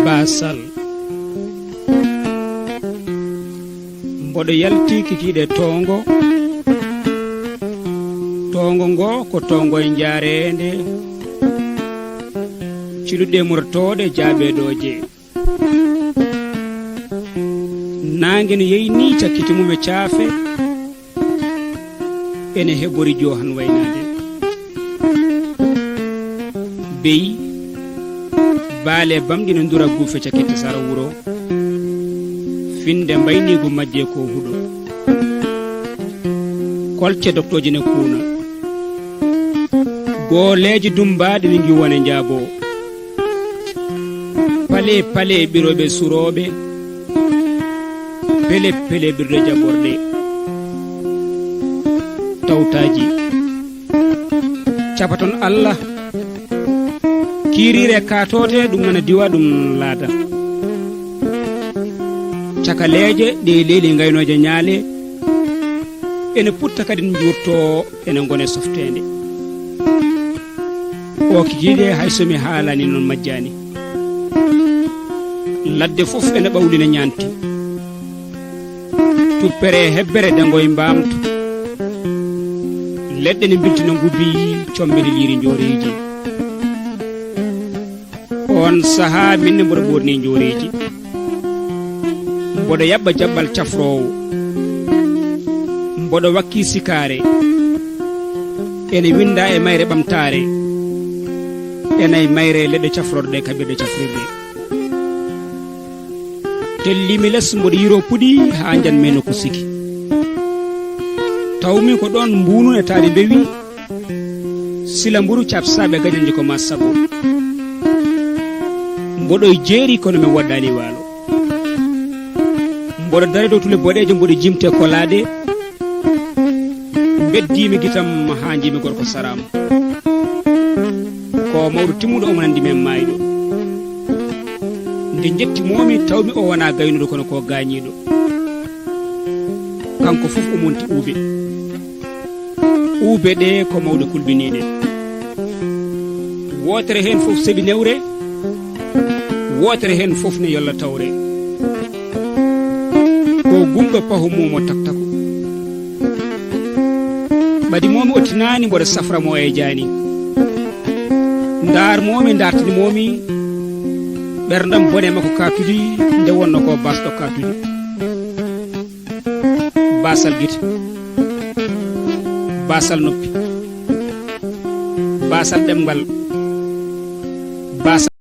basal mboɗo yalti kikiɗe tongo ngo ko tongo e jaarende ciluɗe murtoɗe jaabeɗoje nangue ne yeyi ni cakkiti mum e caafe ene heɓori jo han waynade beyi baale bamɗi no ndura guufe cakkette sara wuro finde mbaynigo majje ko huɗo kolce doktoji ne kuuna gooleji dumbaɗe ne giwone jaabo pale pale ɓiroɓe suroɓe pele pele ɓirɗe jaɓorɗe tawtaji capaton allah kirire katote ɗum nana diwa ɗum laata cakaleje ɗe leyli gaynoje ñaale ene putta kadi jurto ene gone softede o kikiɗe hay somi haalani noon majjani ladde fof ene ɓawlina ñanti tuppere hebbere dangoye mbamtu leɗɗe ne biltina gubbi combede liiri jooreji on saaha minne mboɗo ɓorni jooreji mboɗo yaɓɓa jaɓɓal cafrowo mboɗo wakki sikare ene winda e mayre ɓamtare enayi mayre leɗɗe cafrorɗe kaɓirɗe cafrirɗe tellimi less mboɗo yiro puɗi ha janmeno ko siki tawmi ko ɗon mbunu e taade bewi sila mburu capsaɓe gañanji ko ma sago mboɗo jeeri kono mi waɗɗani waalo mboɗo dari dow tule boɗeje mboɗo jimte kolaɗe beddimi guitam ha jimi gorko sarama ko mawɗo timmuɗo omo nandi men mayɗo nde jetti momi tawmi o wona gaynuɗo kono ko gañiɗo kanko fof o monti uube ɗe ko mawɗo kulbiniɗe wotere hen fof seeɓi newre wotere hen fof ne yolla tawre ko gumɗo pahu mumo taktako ɓadi momi ottinani mboɗo saframo e jani ndar momi dartini momi ɓerdam bone makko katudi nde wonno ko basɗo katudi basal guite basal noppi basal ɗemgal basal